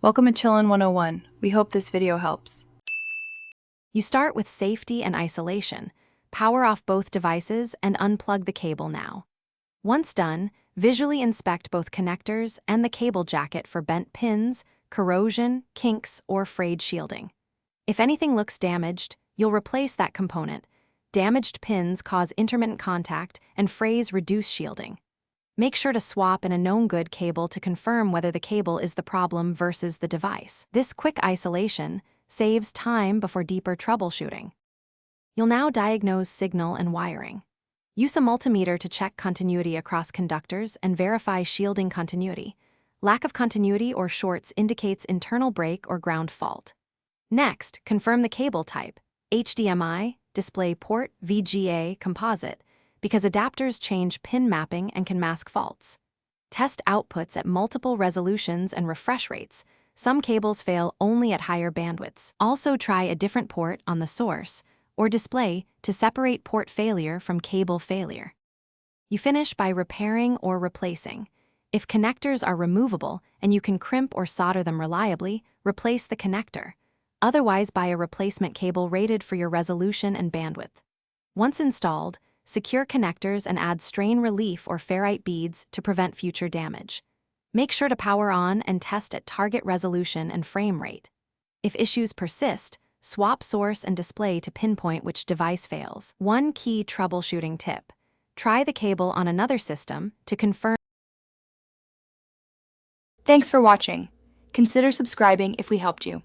Welcome to Chillin' 101. We hope this video helps. You start with safety and isolation. Power off both devices and unplug the cable now. Once done, visually inspect both connectors and the cable jacket for bent pins, corrosion, kinks, or frayed shielding. If anything looks damaged, you'll replace that component. Damaged pins cause intermittent contact and frays reduce shielding. Make sure to swap in a known good cable to confirm whether the cable is the problem versus the device. This quick isolation saves time before deeper troubleshooting. You'll now diagnose signal and wiring. Use a multimeter to check continuity across conductors and verify shielding continuity. Lack of continuity or shorts indicates internal break or ground fault. Next, confirm the cable type: HDMI, DisplayPort, VGA, composite, because adapters change pin mapping and can mask faults. Test outputs at multiple resolutions and refresh rates. Some cables fail only at higher bandwidths. Also try a different port on the source or display to separate port failure from cable failure. You finish by repairing or replacing. If connectors are removable and you can crimp or solder them reliably, replace the connector. Otherwise, buy a replacement cable rated for your resolution and bandwidth. Once installed, secure connectors and add strain relief or ferrite beads to prevent future damage. Make sure to power on and test at target resolution and frame rate. If issues persist, swap source and display to pinpoint which device fails. One key troubleshooting tip: try the cable on another system to confirm. Thanks for watching. Consider subscribing if we helped you.